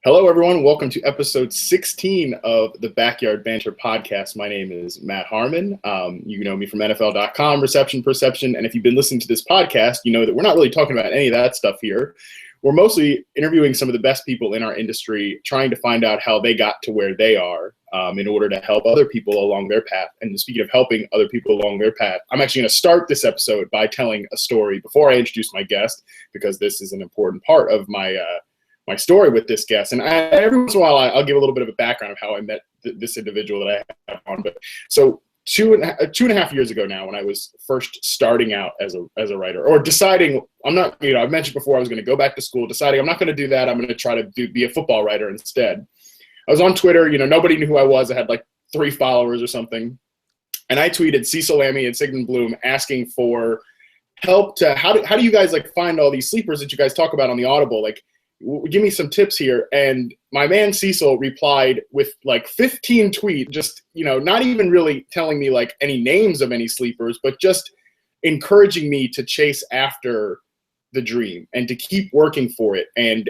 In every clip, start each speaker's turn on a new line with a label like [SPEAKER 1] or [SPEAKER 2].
[SPEAKER 1] Hello, everyone. Welcome to episode 16 of the Backyard Banter podcast. My name is Matt Harmon. You know me from NFL.com, Reception Perception. And if you've been listening to this podcast, you know that we're not really talking about any of that stuff here. We're mostly interviewing some of the best people in our industry, trying to find out how they got to where they are in order to help other people along their path. And speaking of helping other people along their path, I'm actually going to start this episode by telling a story before I introduce my guest, because this is an important part of my story with this guest. And every once in a while, I'll give a little bit of a background of how I met this individual that I have on. But so two and a half years ago now, when I was first starting out as a writer, or deciding I've mentioned before I was going to go back to school, deciding I'm not going to do that. I'm going to try to be a football writer instead. I was on Twitter. Nobody knew who I was. I had like 3 followers or something. And I tweeted Cecil, Lammey, and Sigmund Bloom asking for help to how do you guys find all these sleepers that you guys talk about on the Audible? Give me some tips here. And my man Cecil replied with 15 tweets, just, not even really telling me any names of any sleepers, but just encouraging me to chase after the dream and to keep working for it and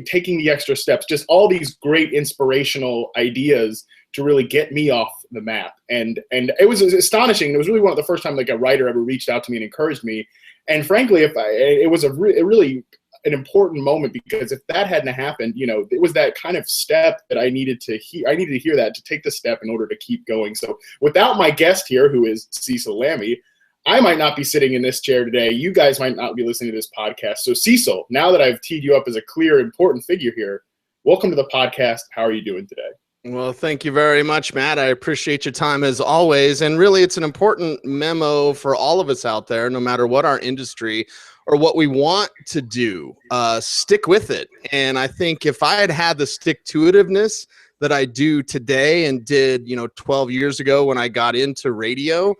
[SPEAKER 1] taking the extra steps, just all these great inspirational ideas to really get me off the map. And it was astonishing. It was really one of the first time a writer ever reached out to me and encouraged me. And frankly, it was really an important moment, because if that hadn't happened, it was that kind of step that I needed to hear. I needed to hear that to take the step in order to keep going. So without my guest here, who is Cecil Lammey, I might not be sitting in this chair today. You guys might not be listening to this podcast. So Cecil, now that I've teed you up as a clear, important figure here, welcome to the podcast. How are you doing today?
[SPEAKER 2] Well, thank you very much, Matt. I appreciate your time as always. And really, it's an important memo for all of us out there, no matter what our industry or what we want to do. Stick with it. And I think if I had the stick-to-itiveness that I do today and did, 12 years ago when I got into radio,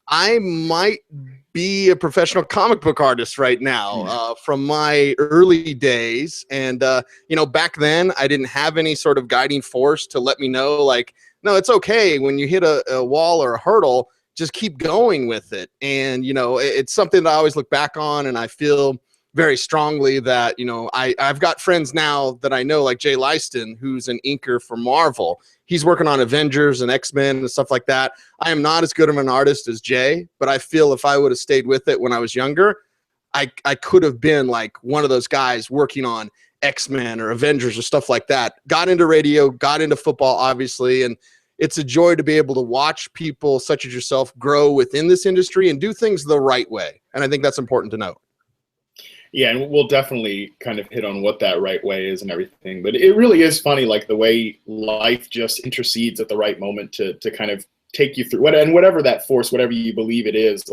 [SPEAKER 2] I might be a professional comic book artist right now from my early days. And, back then I didn't have any sort of guiding force to let me know, no, it's okay. When you hit a wall or a hurdle, just keep going with it. And, it's something that I always look back on, and I feel very strongly that, I've got friends now that I know, like Jay Leiston, who's an inker for Marvel. He's working on Avengers and X-Men and stuff like that. I am not as good of an artist as Jay, but I feel if I would have stayed with it when I was younger, I could have been one of those guys working on X-Men or Avengers or stuff like that. Got into radio, got into football, obviously, and it's a joy to be able to watch people such as yourself grow within this industry and do things the right way. And I think that's important to note.
[SPEAKER 1] Yeah, and we'll definitely kind of hit on what that right way is and everything. But it really is funny, the way life just intercedes at the right moment to kind of take you through whatever that force, whatever you believe it is.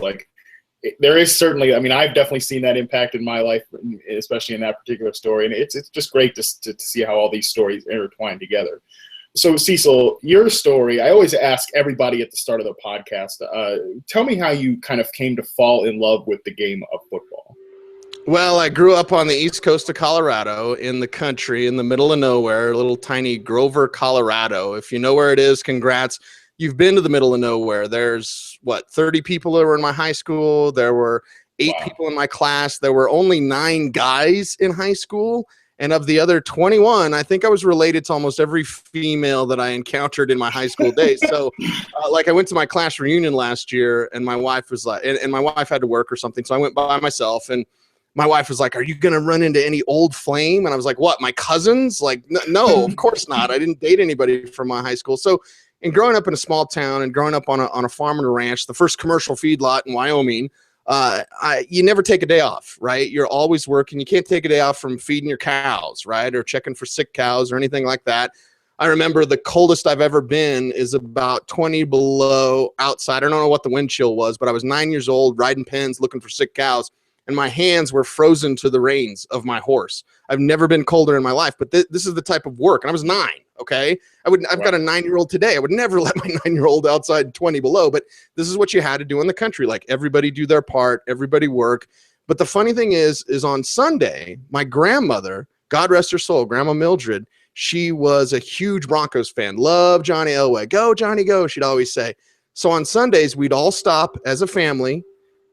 [SPEAKER 1] There is certainly, I've definitely seen that impact in my life, especially in that particular story. And it's just great to see how all these stories intertwine together. So Cecil, your story, I always ask everybody at the start of the podcast, tell me how you kind of came to fall in love with the game of football.
[SPEAKER 2] Well, I grew up on the east coast of Colorado in the country, in the middle of nowhere, a little tiny Grover, Colorado. If you know where it is, congrats. You've been to the middle of nowhere. There's, 30 people that were in my high school. There were 8 people in my class. There were only 9 guys in high school. And of the other 21, I think I was related to almost every female that I encountered in my high school days. So I went to my class reunion last year, and my wife was and my wife had to work or something. So I went by myself, and my wife was like, "Are you going to run into any old flame?" And I was like, "What, my cousins?" No, of course not. I didn't date anybody from my high school. So, and growing up in a small town and growing up on a farm and a ranch, the first commercial feedlot in Wyoming, you never take a day off, right? You're always working. You can't take a day off from feeding your cows, right? Or checking for sick cows or anything like that. I remember the coldest I've ever been is about 20 below outside. I don't know what the wind chill was, but I was 9 years old, riding pens, looking for sick cows. And my hands were frozen to the reins of my horse. I've never been colder in my life, but this is the type of work. And I was 9, okay? I've got a 9-year-old today. I would never let my 9-year-old outside 20 below, but this is what you had to do in the country. Everybody do their part, everybody work. But the funny thing is on Sunday, my grandmother, God rest her soul, Grandma Mildred, she was a huge Broncos fan. Love Johnny Elway. Go, Johnny, go, she'd always say. So on Sundays, we'd all stop as a family,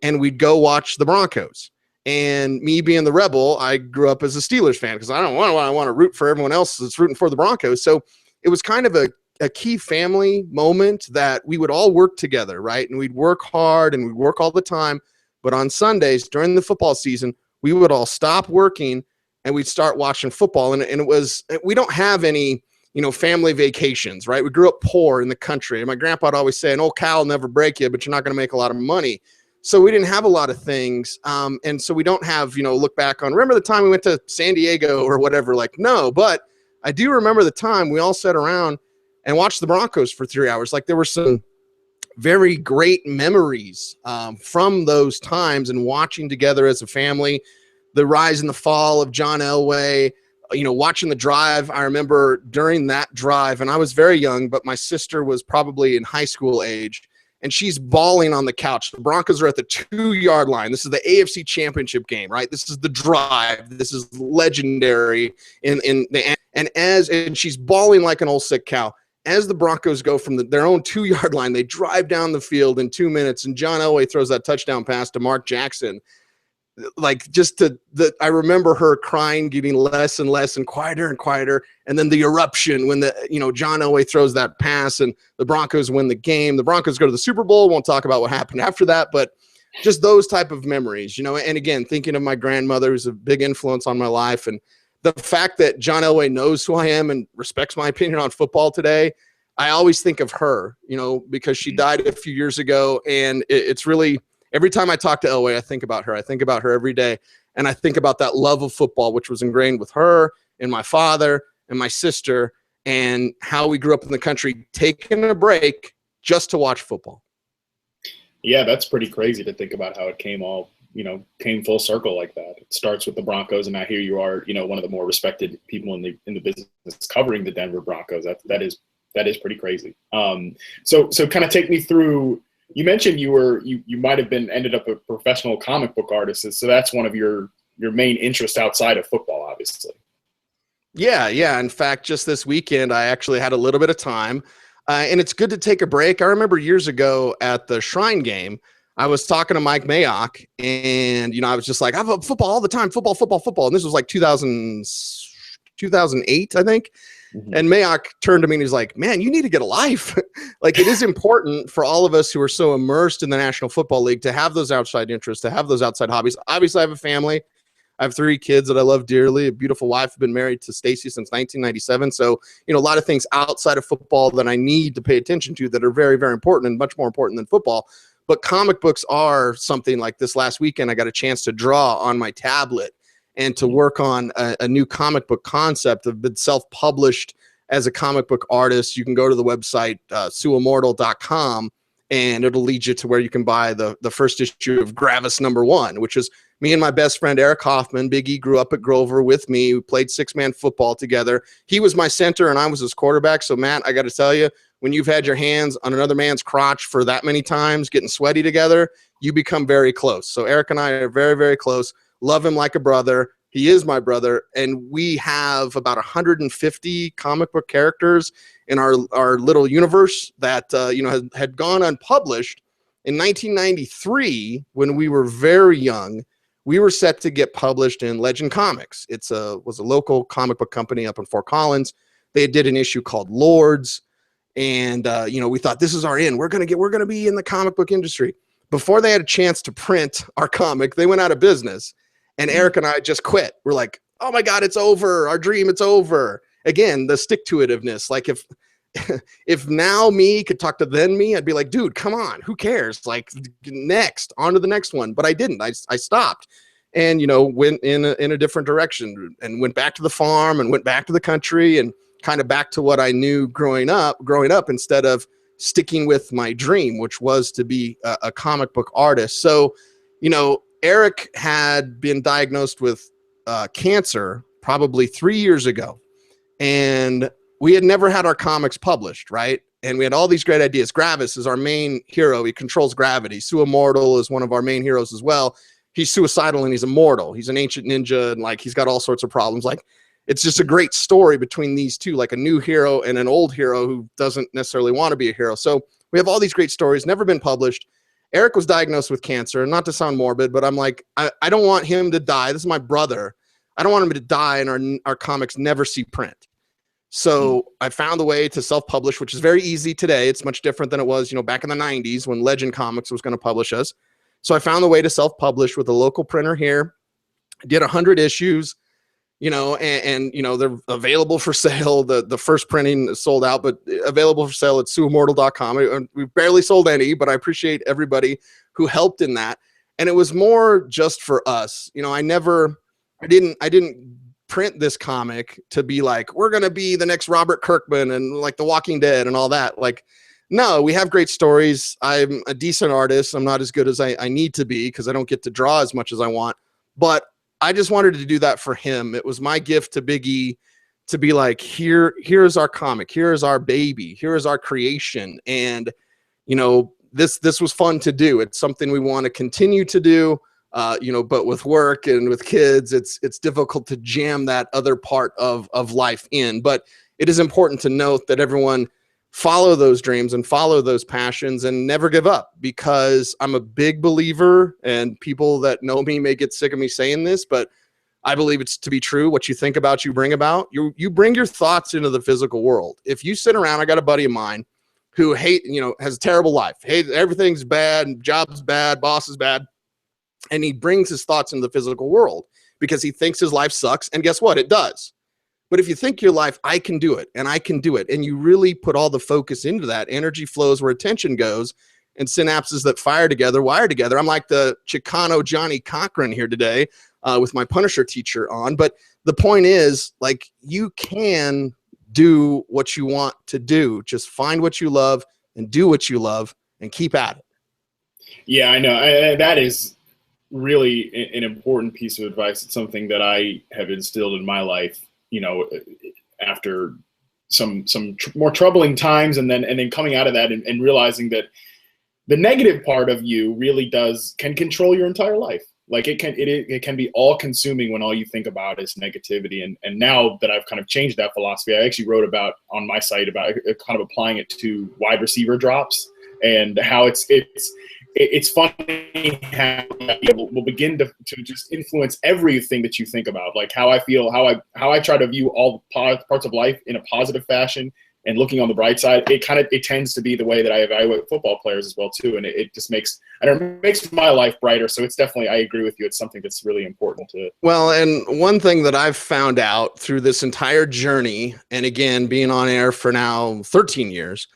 [SPEAKER 2] and we'd go watch the Broncos. And me being the rebel, I grew up as a Steelers fan because I want to root for everyone else that's rooting for the Broncos. So it was kind of a key family moment that we would all work together, right? And we'd work hard and we'd work all the time. But on Sundays during the football season, we would all stop working and we'd start watching football. And it was, we don't have any, family vacations, right? We grew up poor in the country. And my grandpa would always say, an old cow will never break you, but you're not going to make a lot of money. So we didn't have a lot of things. And so we don't have, look back on, remember the time we went to San Diego or whatever? Like, no, but I do remember the time we all sat around and watched the Broncos for 3 hours. Like there were some very great memories from those times and watching together as a family, the rise and the fall of John Elway, watching the drive. I remember during that drive, and I was very young, but my sister was probably in high school age, and she's bawling on the couch. The Broncos are at the 2-yard line. This is the AFC Championship game, right? This is the drive. This is legendary. And she's bawling like an old sick cow. As the Broncos go from their own 2-yard line, they drive down the field in 2 minutes, and John Elway throws that touchdown pass to Mark Jackson. Like I remember her crying, getting less and less and quieter. And then the eruption when John Elway throws that pass and the Broncos win the game. The Broncos go to the Super Bowl. Won't talk about what happened after that, but just those type of memories, and again, thinking of my grandmother who's a big influence on my life. And the fact that John Elway knows who I am and respects my opinion on football today, I always think of her, because she died a few years ago. And it's really, every time I talk to Elway, I think about her. I think about her every day. And I think about that love of football, which was ingrained with her and my father and my sister, and how we grew up in the country, taking a break just to watch football.
[SPEAKER 1] Yeah, that's pretty crazy to think about how it came full circle like that. It starts with the Broncos, and now here you are, one of the more respected people in the business covering the Denver Broncos. That is pretty crazy. So kind of take me through. You mentioned you might have ended up a professional comic book artist, so that's one of your main interests outside of football, obviously.
[SPEAKER 2] Yeah. In fact, just this weekend, I actually had a little bit of time, and it's good to take a break. I remember years ago at the Shrine game, I was talking to Mike Mayock, and I was just like, I have football all the time, football, and this was like 2008, I think. Mm-hmm. And Mayock turned to me and he's like, man, you need to get a life. Like, it is important for all of us who are so immersed in the National Football League to have those outside interests, to have those outside hobbies. Obviously, I have a family. I have 3 kids that I love dearly, a beautiful wife. I've been married to Stacy since 1997. So, a lot of things outside of football that I need to pay attention to that are very, very important and much more important than football. But comic books are something. Like this last weekend, I got a chance to draw on my tablet and to work on a new comic book concept. I've been self-published as a comic book artist. You can go to the website, sueimmortal.com, and it'll lead you to where you can buy the first issue of Gravis #1, which is me and my best friend, Eric Hoffman. Big E grew up at Grover with me. We played 6-man football together. He was my center and I was his quarterback. So, Matt, I got to tell you, when you've had your hands on another man's crotch for that many times, getting sweaty together, you become very close. So Eric and I are very, very close. Love him like a brother. He is my brother. And we have about 150 comic book characters in our little universe that, had gone unpublished. In 1993, when we were very young, we were set to get published in Legend Comics. Was a local comic book company up in Fort Collins. They did an issue called Lords. And, we thought, this is our in. We're going to be in the comic book industry. Before they had a chance to print our comic, they went out of business. And Eric and I just quit. We're like, oh my God, it's over. Our dream, it's over. Again, the stick-to-itiveness. Like if now me could talk to then me, I'd be like, dude, come on. Who cares? Like, next, on to the next one. But I didn't. I stopped and, went in a different direction and went back to the farm and went back to the country and kind of back to what I knew growing up instead of sticking with my dream, which was to be a comic book artist. So, Eric had been diagnosed with cancer probably 3 years ago, and we had never had our comics published, right? And we had all these great ideas. Gravis is our main hero. He controls gravity. Sue Immortal is one of our main heroes as well. He's suicidal and he's immortal. He's an ancient ninja, and he's got all sorts of problems. It's just a great story between these two, like a new hero and an old hero who doesn't necessarily want to be a hero. So we have all these great stories, never been published. Eric was diagnosed with cancer, and not to sound morbid, but I'm like, I don't want him to die. This is my brother. I don't want him to die and our comics never see print. So I found a way to self-publish, which is very easy today. It's much different than it was, back in the 90s when Legend Comics was going to publish us. So I found a way to self-publish with a local printer here. I did 100 issues, and they're available for sale. The first printing is sold out, but available for sale at sueimmortal.com. We've barely sold any, but I appreciate everybody who helped in that. And it was more just for us. I didn't print this comic to be like, we're going to be the next Robert Kirkman and like The Walking Dead and all that. Like, no, we have great stories. I'm a decent artist. I'm not as good as I need to be because I don't get to draw as much as I want. But I just wanted to do that for him. It was my gift to Big E to be like, here's our comic. Here's our baby. Here's our creation. And, this was fun to do. It's something we want to continue to do. But with work and with kids, it's difficult to jam that other part of life in. But it is important to note that everyone follow those dreams and follow those passions and never give up, because I'm a big believer, and people that know me may get sick of me saying this, but I believe it's to be true. What you think about, you bring about. You bring your thoughts into the physical world. If you sit around, I got a buddy of mine who has a terrible life. Hey, everything's bad, job's bad, boss is bad. And he brings his thoughts into the physical world because he thinks his life sucks. And guess what? It does. But if you think your life, I can do it and I can do it, and you really put all the focus into that, energy flows where attention goes, and synapses that fire together, wire together. I'm like the Chicano Johnny Cochran here today with my Punisher teacher on. But the point is, like, you can do what you want to do. Just find what you love and do what you love and keep at it.
[SPEAKER 1] Yeah, I know. That is really an important piece of advice. It's something that I have instilled in my life, after some more troubling times, and then coming out of that and realizing that the negative part of you really can control your entire life. Like it can be all consuming when all you think about is negativity. And now that I've kind of changed that philosophy, I actually wrote about on my site about kind of applying it to wide receiver drops, and how it's funny how it will begin to just influence everything that you think about, like how I feel, how I try to view all parts of life in a positive fashion, and looking on the bright side. It tends to be the way that I evaluate football players as well too, and it just makes my life brighter. So it's definitely, I agree with you, it's something that's really important to.
[SPEAKER 2] Well, and one thing that I've found out through this entire journey, and again being on air for now 13 years,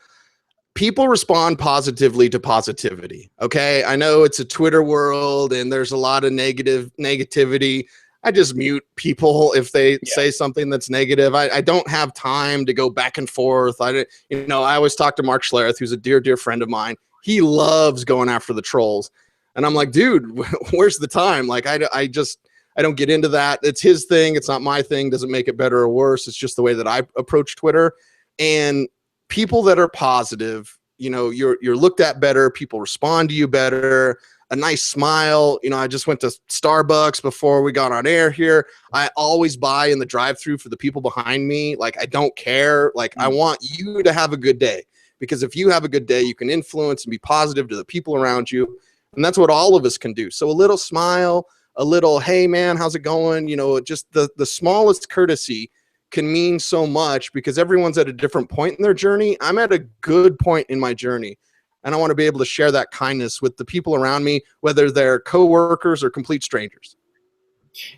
[SPEAKER 2] people respond positively to positivity. Okay. I know it's a Twitter world and there's a lot of negativity. I just mute people if they say something that's negative. I don't have time to go back and forth. I always talk to Mark Schlereth, who's a dear, dear friend of mine. He loves going after the trolls. And I'm like, dude, where's the time? Like, I don't get into that. It's his thing. It's not my thing. Doesn't make it better or worse. It's just the way that I approach Twitter. And people that are positive, you're looked at better. People respond to you better. A nice smile. I just went to Starbucks before we got on air here. I always buy in the drive-thru for the people behind me. Like, I don't care. Like, I want you to have a good day, because if you have a good day, you can influence and be positive to the people around you. And that's what all of us can do. So a little smile, a little, hey man, how's it going? Just the smallest courtesy can mean so much, because everyone's at a different point in their journey. I'm at a good point in my journey, and I want to be able to share that kindness with the people around me, whether they're coworkers or complete strangers.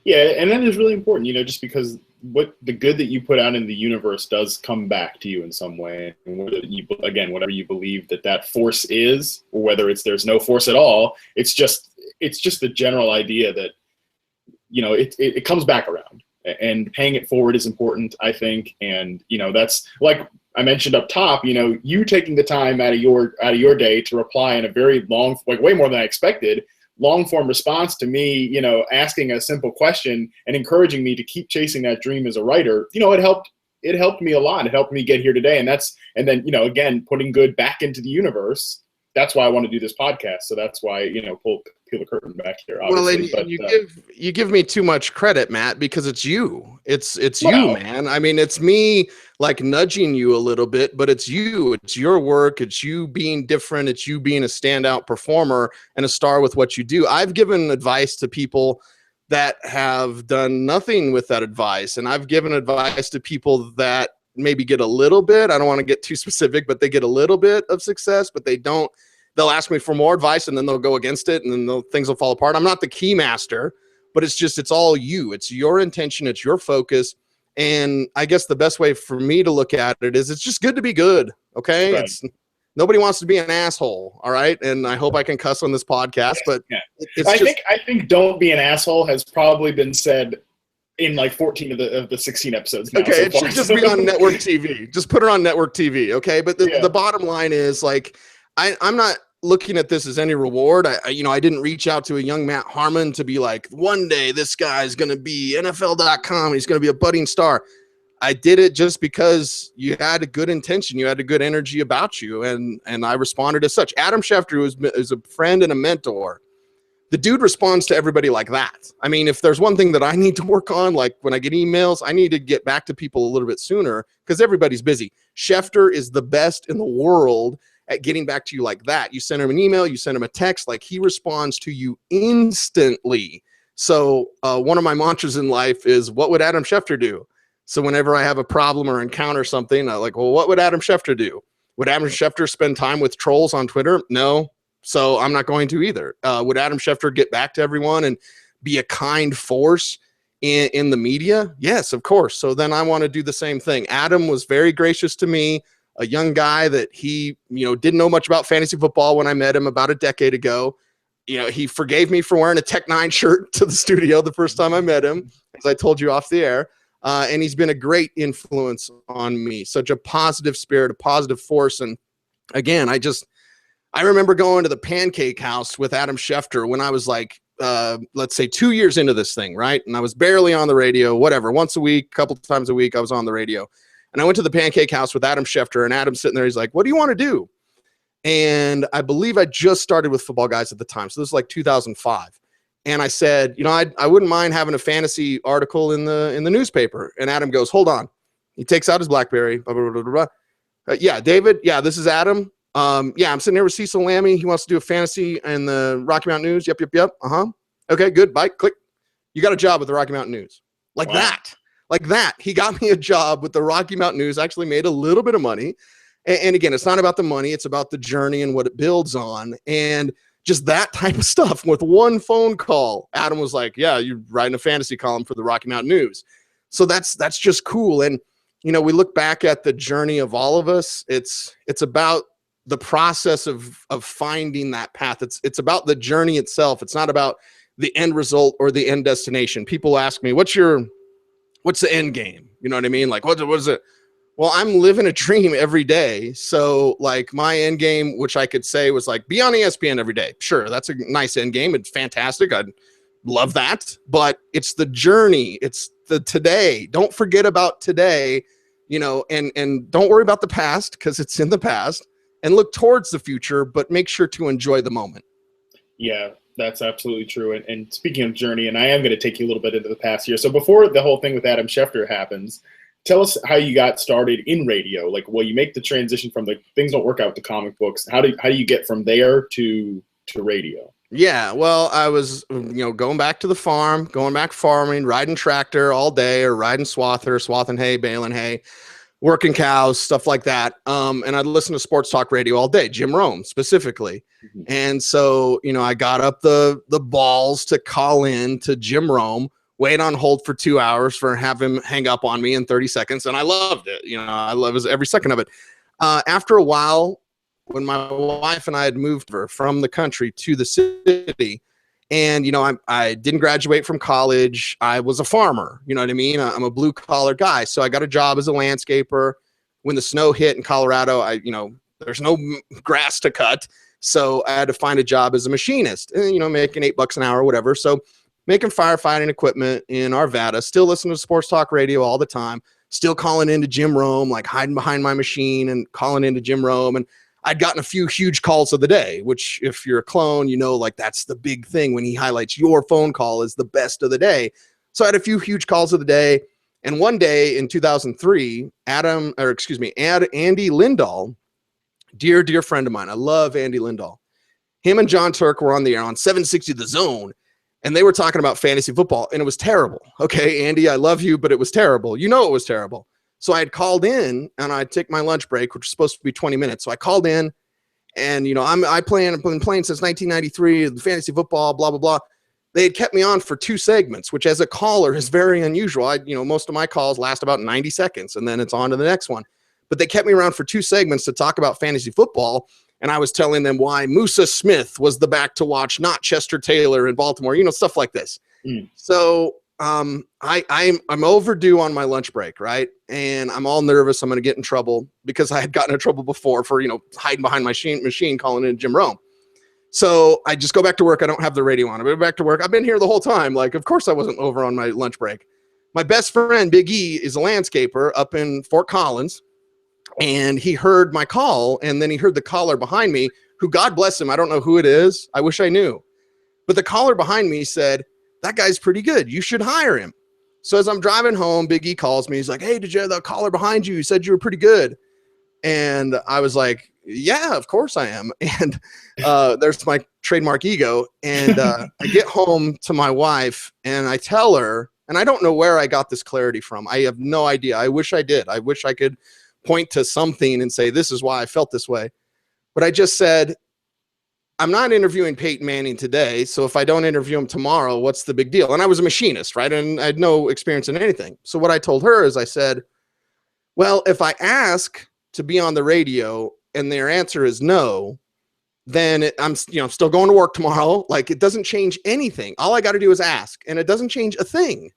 [SPEAKER 1] Yeah, and that is really important, just because what the good that you put out in the universe does come back to you in some way. And whatever you believe that force is, or whether there's no force at all, it's just the general idea that, it comes back around. And paying it forward is important, I think. And, that's like I mentioned up top, you taking the time out of your day to reply in a very long, like way more than I expected, long form response to me, asking a simple question and encouraging me to keep chasing that dream as a writer. It helped me a lot. It helped me get here today. And then, again, putting good back into the universe. That's why I want to do this podcast. So that's why, peel the curtain back here,
[SPEAKER 2] Well,
[SPEAKER 1] obviously.
[SPEAKER 2] and
[SPEAKER 1] But
[SPEAKER 2] you give me too much credit, Matt, because it's you. It's you,
[SPEAKER 1] well,
[SPEAKER 2] man. I mean, it's me like nudging you a little bit, but it's you. It's your work. It's you being different. It's you being a standout performer and a star with what you do. I've given advice to people that have done nothing with that advice, and I've given advice to people that maybe get a little bit. I don't want to get too specific, but they get a little bit of success, but they don't. They'll ask me for more advice and then they'll go against it and then things will fall apart. I'm not the key master, but it's all you. It's your intention. It's your focus. And I guess the best way for me to look at it is it's just good to be good. Okay.
[SPEAKER 1] right.
[SPEAKER 2] It's nobody wants to be an asshole. All right. And I hope I can cuss on this podcast, but
[SPEAKER 1] Yeah.
[SPEAKER 2] it's
[SPEAKER 1] I think don't be an asshole has probably been said in like 14 of the 16 episodes now.
[SPEAKER 2] Okay, it should just be on network TV. Just put it on network TV, okay? But the bottom line is, like, I'm not looking at this as any reward. I didn't reach out to a young Matt Harmon to be like, one day this guy's going to be NFL.com. He's going to be a budding star. I did it just because you had a good intention. You had a good energy about you, and I responded as such. Adam Schefter is a friend and a mentor. The dude responds to everybody like that. I mean, if there's one thing that I need to work on, like when I get emails, I need to get back to people a little bit sooner because everybody's busy. Schefter is the best in the world at getting back to you like that. You send him an email, you send him a text, like he responds to you instantly. So one of my mantras in life is, what would Adam Schefter do? So whenever I have a problem or encounter something, I'm like, well, what would Adam Schefter do? Would Adam Schefter spend time with trolls on Twitter? No. So I'm not going to either. Would Adam Schefter get back to everyone and be a kind force in the media? Yes, of course. So then I want to do the same thing. Adam was very gracious to me, a young guy that he, didn't know much about fantasy football when I met him about a decade ago. He forgave me for wearing a Tech 9 shirt to the studio the first time I met him, as I told you off the air. And he's been a great influence on me, such a positive spirit, a positive force. And again, I remember going to the Pancake House with Adam Schefter when I was like, let's say 2 years into this thing, right? And I was barely on the radio, whatever, once a week, a couple times a week, I was on the radio. And I went to the Pancake House with Adam Schefter, and Adam's sitting there. He's like, what do you want to do? And I believe I just started with Football Guys at the time. So this is like 2005. And I said, I wouldn't mind having a fantasy article in the newspaper. And Adam goes, hold on. He takes out his BlackBerry. Blah, blah, blah, blah, blah. Yeah, David. Yeah, this is Adam. Yeah, I'm sitting here with Cecil Lammey. He wants to do a fantasy in the Rocky Mountain News. Yep. Uh-huh. Okay, good. Bye. Click. You got a job with the Rocky Mountain News. Like that. He got me a job with the Rocky Mountain News, actually made a little bit of money. And again, it's not about the money. It's about the journey and what it builds on. And just that type of stuff with one phone call. Adam was like, yeah, you're writing a fantasy column for the Rocky Mountain News. So that's just cool. And, we look back at the journey of all of us. It's about the process of finding that path. It's about the journey itself. It's not about the end result or the end destination. People ask me, what's the end game? You know what I mean? Like, what is it? Well, I'm living a dream every day. So like my end game, which I could say was like, be on ESPN every day. Sure. That's a nice end game. It's fantastic. I'd love that, but it's the journey. It's the today. Don't forget about today, and don't worry about the past because it's in the past. And look towards the future, but make sure to enjoy the moment.
[SPEAKER 1] Yeah, that's absolutely true. And speaking of journey, and I am going to take you a little bit into the past here. So before the whole thing with Adam Schefter happens, tell us how you got started in radio. Like, you make the transition from the things don't work out with the comic books. How do you get from there to radio?
[SPEAKER 2] Yeah, well, I was, going back to the farm, going back farming, riding tractor all day, or riding swathing hay, baling hay, working cows, stuff like that. And I'd listen to sports talk radio all day, Jim Rome specifically. Mm-hmm. And so, I got up the balls to call in to Jim Rome, wait on hold for 2 hours for have him hang up on me in 30 seconds. And I loved it. I loved every second of it. After a while, when my wife and I had moved from the country to the city, and, I didn't graduate from college. I was a farmer. You know what I mean? I'm a blue collar guy. So I got a job as a landscaper. When the snow hit in Colorado, there's no grass to cut. So I had to find a job as a machinist, and, making $8 an hour or whatever. So making firefighting equipment in Arvada, still listening to sports talk radio all the time, still calling into Jim Rome, like hiding behind my machine and calling into Jim Rome. And I'd gotten a few huge calls of the day, which if you're a clone, like that's the big thing when he highlights your phone call is the best of the day. So I had a few huge calls of the day. And one day in 2003, Andy Lindahl, dear friend of mine. I love Andy Lindahl. Him and John Turk were on the air on 760 The Zone, and they were talking about fantasy football, and it was terrible. Okay, Andy, I love you, but it was terrible. It was terrible. So I had called in, and I'd take my lunch break, which was supposed to be 20 minutes. So I called in, and I've been playing since 1993, fantasy football, blah blah blah. They had kept me on for 2 segments, which as a caller is very unusual. Most of my calls last about 90 seconds, and then it's on to the next one. But they kept me around for 2 segments to talk about fantasy football, and I was telling them why Musa Smith was the back to watch, not Chester Taylor in Baltimore, stuff like this. So I'm overdue on my lunch break, right? And I'm all nervous. I'm going to get in trouble because I had gotten in trouble before for, hiding behind my machine calling in Jim Rome. So I just go back to work. I don't have the radio on. I go back to work. I've been here the whole time. Like, of course I wasn't over on my lunch break. My best friend, Big E, is a landscaper up in Fort Collins. And he heard my call, and then he heard the caller behind me, who, God bless him, I don't know who it is. I wish I knew. But the caller behind me said, that guy's pretty good. You should hire him. So as I'm driving home, Big E calls me. He's like, hey, did you have the caller behind you? He said you were pretty good. And I was like, yeah, of course I am. And there's my trademark ego. And I get home to my wife, and I tell her, and I don't know where I got this clarity from. I have no idea. I wish I did. I wish I could point to something and say, this is why I felt this way. But I just said, I'm not interviewing Peyton Manning today. So if I don't interview him tomorrow, what's the big deal? And I was a machinist, right? And I had no experience in anything. So what I told her is I said, well, if I ask to be on the radio and their answer is no, then I'm still going to work tomorrow. Like, it doesn't change anything. All I got to do is ask, and it doesn't change a thing.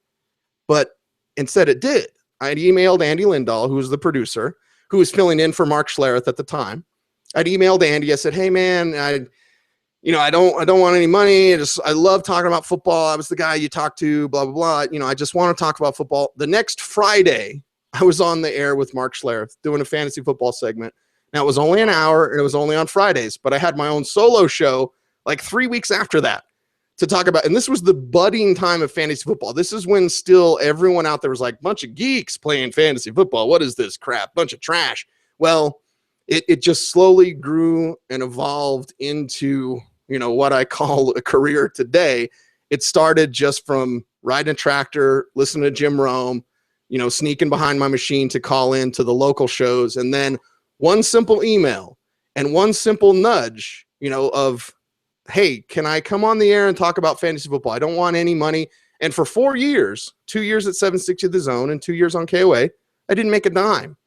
[SPEAKER 2] But instead it did. I had emailed Andy Lindahl, who was the producer, who was filling in for Mark Schlereth at the time. I'd emailed Andy. I said, hey man, I don't want any money. I love talking about football. I was the guy you talked to, blah, blah, blah. I just want to talk about football. The next Friday, I was on the air with Mark Schlereth doing a fantasy football segment. Now, it was only an hour, and it was only on Fridays, but I had my own solo show like 3 weeks after that to talk about. And this was the budding time of fantasy football. This is when still everyone out there was like, bunch of geeks playing fantasy football. What is this crap? Bunch of trash. Well, it just slowly grew and evolved into, what I call a career today. It started just from riding a tractor, listening to Jim Rome, sneaking behind my machine to call in to the local shows. And then one simple email and one simple nudge, of, hey, can I come on the air and talk about fantasy football? I don't want any money. And for 4 years, 2 years at 760 The Zone and 2 years on KOA, I didn't make a dime.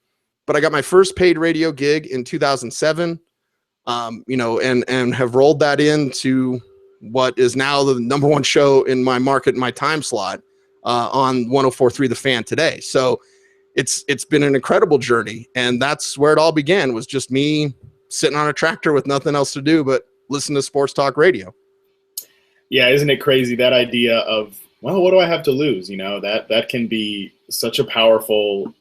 [SPEAKER 2] But I got my first paid radio gig in 2007, and have rolled that into what is now the number one show in my market, my time slot, on 104.3 The Fan today. So it's been an incredible journey. And that's where it all began, was just me sitting on a tractor with nothing else to do but listen to sports talk radio.
[SPEAKER 1] Yeah, isn't it crazy, that idea of, well, what do I have to lose? That can be such a powerful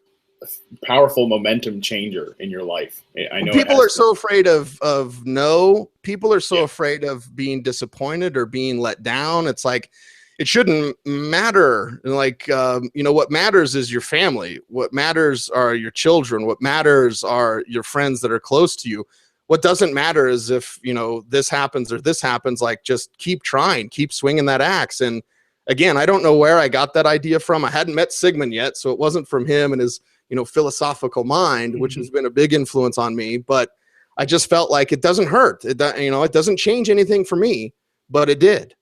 [SPEAKER 1] momentum changer in your life. I know
[SPEAKER 2] people are so afraid of no. People are so afraid of being disappointed or being let down. It's like, it shouldn't matter. Like, what matters is your family. What matters are your children. What matters are your friends that are close to you. What doesn't matter is if, this happens or this happens. Like, just keep trying, keep swinging that axe. And again, I don't know where I got that idea from. I hadn't met Sigmund yet, so it wasn't from him and his, philosophical mind, which has been a big influence on me. But I just felt like it doesn't hurt. It doesn't change anything for me, but it did.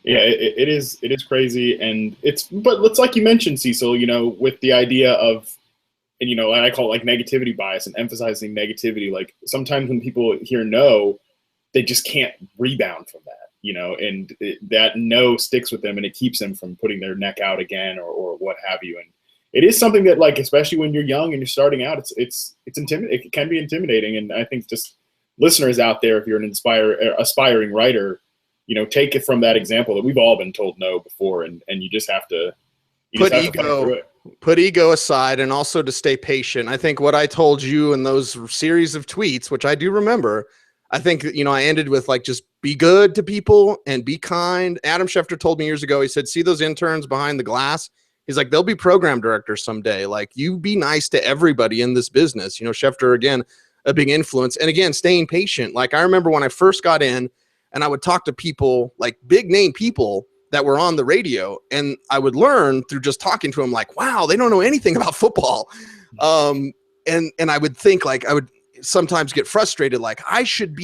[SPEAKER 1] Yeah, it is crazy. And but it's like you mentioned, Cecil, with the idea of, and, I call it like negativity bias and emphasizing negativity. Like, sometimes when people hear no, they just can't rebound from that, and that no sticks with them, and it keeps them from putting their neck out again or what have you. And it is something that, like, especially when you're young and you're starting out, it's intimidating. It can be intimidating. And I think just listeners out there, if you're an aspiring writer, take it from that example that we've all been told no before, and you just have to
[SPEAKER 2] put ego. Put ego aside, and also to stay patient. I think what I told you in those series of tweets, which I do remember, I think, I ended with like, just be good to people and be kind. Adam Schefter told me years ago, he said, see those interns behind the glass? He's like, they'll be program directors someday. Like, you be nice to everybody in this business. Schefter, again, a big influence. And again, staying patient. Like, I remember when I first got in and I would talk to people, like big name people that were on the radio, and I would learn through just talking to them, like, wow, they don't know anything about football. And I would think, like, I would sometimes get frustrated, like, I should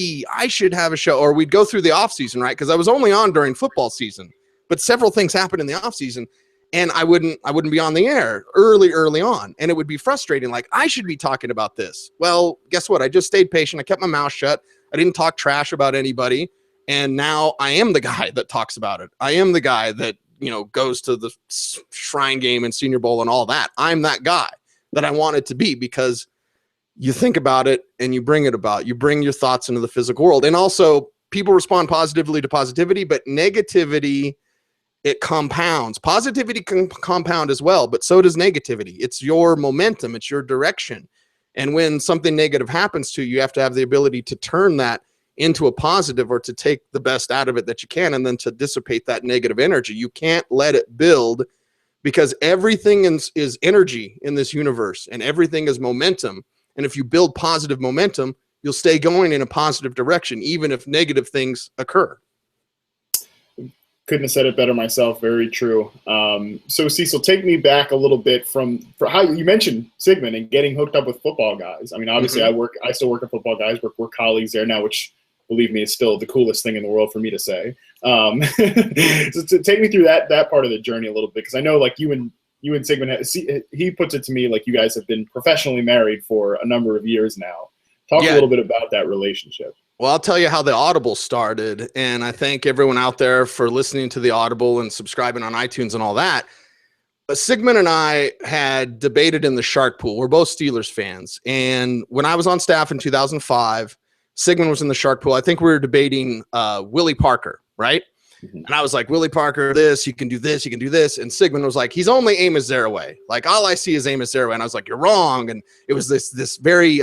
[SPEAKER 2] have a show. Or we'd go through the off season, right? Because I was only on during football season, but several things happened in the off season, and I wouldn't be on the air early on. And it would be frustrating. Like, I should be talking about this. Well, guess what? I just stayed patient. I kept my mouth shut. I didn't talk trash about anybody. And now I am the guy that talks about it. I am the guy that, goes to the Shrine Game and Senior Bowl and all that. I'm that guy that I wanted to be, because you think about it and you bring it about. You bring your thoughts into the physical world. And also, people respond positively to positivity, but negativity, it compounds. Positivity can compound as well, but so does negativity. It's your momentum. It's your direction. And when something negative happens to you, you have to have the ability to turn that into a positive, or to take the best out of it that you can, and then to dissipate that negative energy. You can't let it build, because everything is energy in this universe, and everything is momentum. And if you build positive momentum, you'll stay going in a positive direction, even if negative things occur.
[SPEAKER 1] Couldn't have said it better myself. Very true. So Cecil, take me back a little bit for how you mentioned Sigmund and getting hooked up with football guys. I mean, obviously I still work at Football Guys. We're colleagues there now, which, believe me, is still the coolest thing in the world for me to say. So to take me through that part of the journey a little bit, because I know, like, you and Sigmund, he puts it to me like you guys have been professionally married for a number of years now. Talk a little bit about that relationship.
[SPEAKER 2] Well, I'll tell you how the Audible started, and I thank everyone out there for listening to the Audible and subscribing on iTunes and all that. But Sigmund and I had debated in the Shark Pool. We're both Steelers fans, and when I was on staff in 2005, Sigmund was in the Shark Pool. I think we were debating Willie Parker, right? Mm-hmm. And I was like, Willie Parker, you can do this, you can do this. And Sigmund was like, he's only Amos Zaraway. Like, all I see is Amos Zaraway. And I was like, you're wrong. And it was this very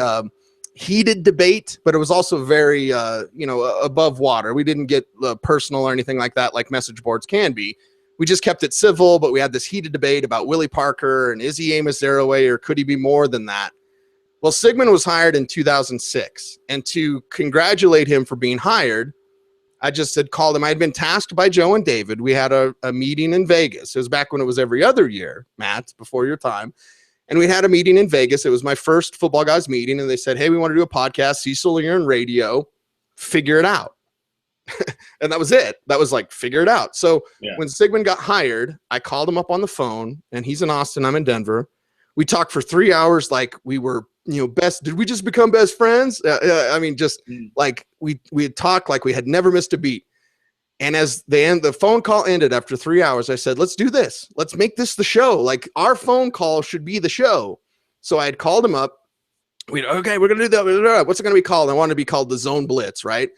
[SPEAKER 2] heated debate, but it was also very, above water. We didn't get personal or anything like that, like message boards can be. We just kept it civil, but we had this heated debate about Willie Parker and is he Amos Zaraway, or could he be more than that? Well, Sigmund was hired in 2006, and to congratulate him for being hired, I just had called him. I had been tasked by Joe and David. We had a meeting in Vegas. It was back when it was every other year, Matt, before your time. And we had a meeting in Vegas. It was my first Football Guys meeting, and they said, hey, we want to do a podcast. Cecil, you're in radio. Figure it out. And that was it. That was like, figure it out. So when Sigmund got hired, I called him up on the phone, and he's in Austin. I'm in Denver. We talked for 3 hours like we were, best. Did we just become best friends? I mean, just like we had talked like we had never missed a beat. And as the phone call ended after 3 hours, I said, let's do this. Let's make this the show. Like, our phone call should be the show. So I had called him up. Okay, we're going to do that. What's it going to be called? I wanted to be called the Zone Blitz, right?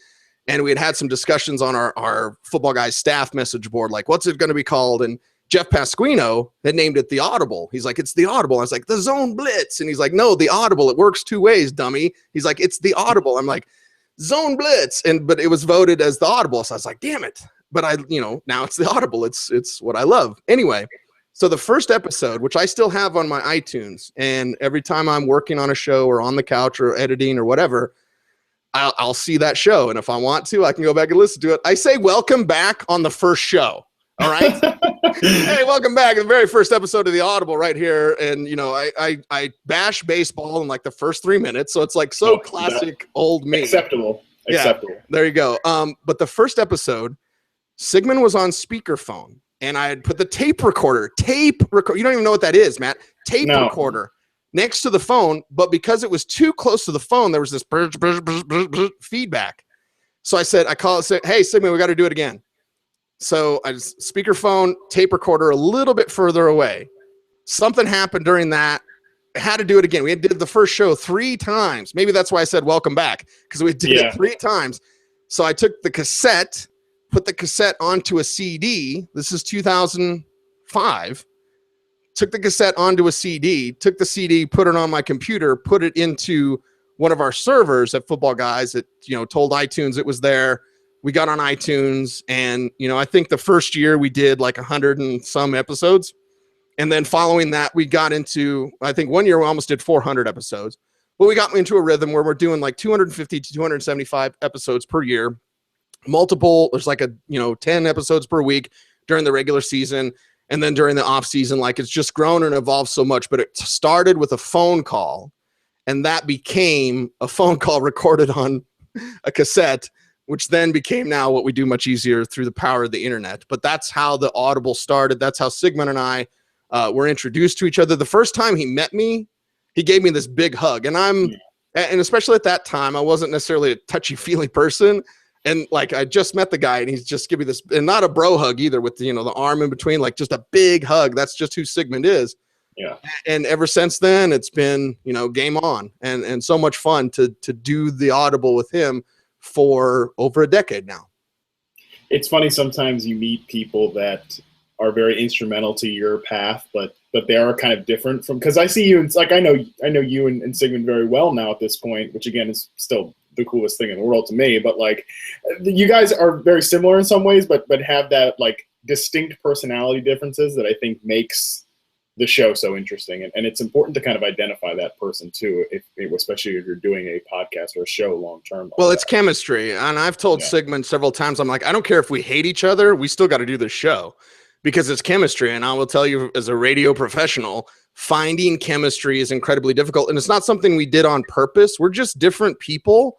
[SPEAKER 2] And we had some discussions on our Football Guys staff message board, like, what's it going to be called? And Jeff Pasquino had named it the Audible. He's like, it's the Audible. I was like, the Zone Blitz. And he's like, no, the Audible. It works two ways, dummy. He's like, it's the Audible. I'm like, Zone Blitz. But it was voted as the Audible. So I was like, damn it. But now it's the Audible. It's what I love. Anyway, so the first episode, which I still have on my iTunes, and every time I'm working on a show or on the couch or editing or whatever, I'll see that show. And if I want to, I can go back and listen to it. I say, welcome back on the first show. All right. Hey, welcome back to the very first episode of the Audible right here. And, I bash baseball in like the first 3 minutes. So it's like classic old me. Acceptable. There you go. But the first episode, Sigmund was on speakerphone, and I had put the tape recorder. You don't even know what that is, Matt. Recorder next to the phone. But because it was too close to the phone, there was this feedback. So I said, hey, Sigmund, we got to do it again. So I just speakerphone, tape recorder a little bit further away. Something happened during that. I had to do it again. We did the first show 3 times. Maybe that's why I said welcome back, because we did it 3 times. So I took the cassette, put the cassette onto a CD. This is 2005. took the cassette onto a CD, took the CD, put it on my computer, put it into one of our servers at Football Guys that, told iTunes it was there. We got on iTunes, and, I think the first year we did like 100 and some episodes. And then following that, we got into, I think one year we almost did 400 episodes. But we got into a rhythm where we're doing like 250 to 275 episodes per year. There's like 10 episodes per week during the regular season. And then during the off season, like it's just grown and evolved so much. But it started with a phone call, and that became a phone call recorded on a cassette, which then became now what we do much easier through the power of the internet. But that's how the Audible started. That's how Sigmund and I were introduced to each other. The first time he met me, he gave me this big hug. And and especially at that time, I wasn't necessarily a touchy-feely person. And like, I just met the guy, and he's just giving me this, and not a bro hug either, with the arm in between, like just a big hug. That's just who Sigmund is.
[SPEAKER 1] Yeah.
[SPEAKER 2] And ever since then, it's been, game on, and so much fun to do the Audible with him for over a decade now.
[SPEAKER 1] It's funny, sometimes you meet people that are very instrumental to your path, but they are kind of different from, because I see you, it's like I know you and Sigmund very well now at this point, which again is still the coolest thing in the world to me. But like, you guys are very similar in some ways, but have that like distinct personality differences that I think makes the show so interesting. And it's important to kind of identify that person too, especially if you're doing a podcast or a show long term.
[SPEAKER 2] Well, it's chemistry. And I've told Sigmund several times, I'm like, I don't care if we hate each other, we still got to do this show because it's chemistry. And I will tell you, as a radio professional, finding chemistry is incredibly difficult. And it's not something we did on purpose. We're just different people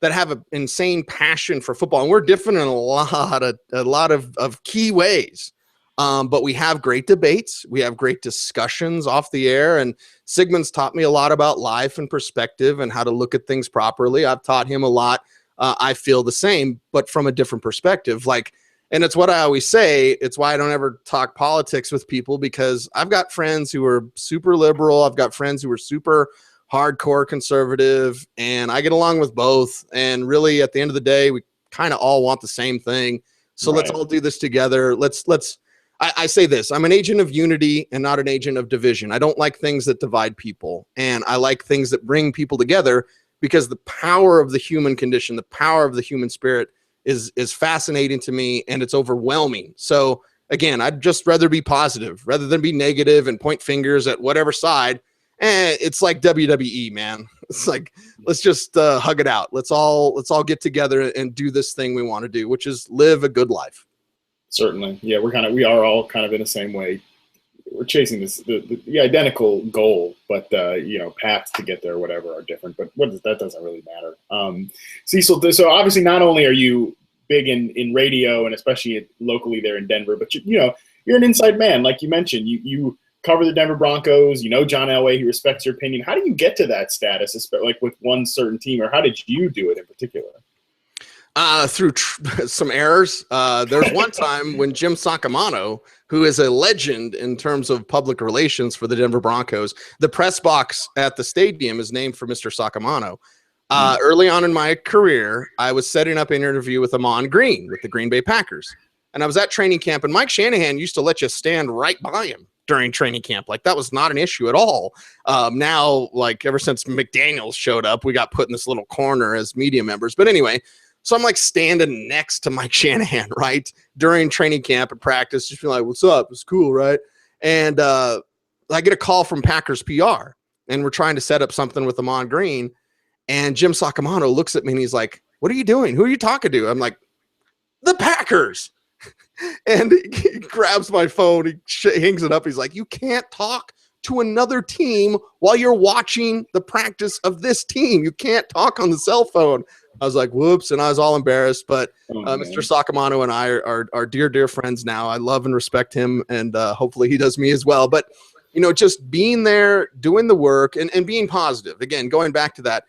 [SPEAKER 2] that have an insane passion for football. And we're different in a lot of key ways. But we have great debates. We have great discussions off the air. And Sigmund's taught me a lot about life and perspective and how to look at things properly. I've taught him a lot. I feel the same, but from a different perspective. And it's what I always say. It's why I don't ever talk politics with people, because I've got friends who are super liberal. I've got friends who are super hardcore conservative, and I get along with both. And really, at the end of the day, we kind of all want the same thing. So let's all do this together. I say this, I'm an agent of unity and not an agent of division. I don't like things that divide people, and I like things that bring people together, because the power of the human condition, the power of the human spirit is fascinating to me, and it's overwhelming. So again, I'd just rather be positive rather than be negative and point fingers at whatever side. And it's like WWE, man. It's like, let's just hug it out. Let's all get together and do this thing we want to do, which is live a good life.
[SPEAKER 1] Certainly. Yeah, we are all kind of in the same way. We're chasing the identical goal, but paths to get there, whatever, are different. But that doesn't really matter. Cecil, so obviously not only are you big in radio, and especially locally there in Denver, but you're an inside man, like you mentioned. You cover the Denver Broncos. John Elway. He respects your opinion. How do you get to that status, like with one certain team, or how did you do it in particular?
[SPEAKER 2] Through some errors. There's one time when Jim Sacamano, who is a legend in terms of public relations for the Denver Broncos, the press box at the stadium is named for Mr. Sacamano. Early on in my career, I was setting up an interview with Amon Green with the Green Bay Packers. And I was at training camp, and Mike Shanahan used to let you stand right by him during training camp. Like, that was not an issue at all. Now, like, ever since McDaniels showed up, we got put in this little corner as media members. But anyway, so I'm like standing next to Mike Shanahan, right, during training camp and practice, just being like, what's up? It's cool, right? And I get a call from Packers PR, and we're trying to set up something with Amon Green. And Jim Sacamano looks at me, and he's like, what are you doing? Who are you talking to? I'm like, the Packers. And he grabs my phone, he hangs it up. He's like, you can't talk to another team while you're watching the practice of this team. You can't talk on the cell phone. I was like, whoops, and I was all embarrassed. But Mr. Sacamano and I are dear, dear friends now. I love and respect him, and hopefully he does me as well. But, just being there, doing the work, and being positive. Again, going back to that,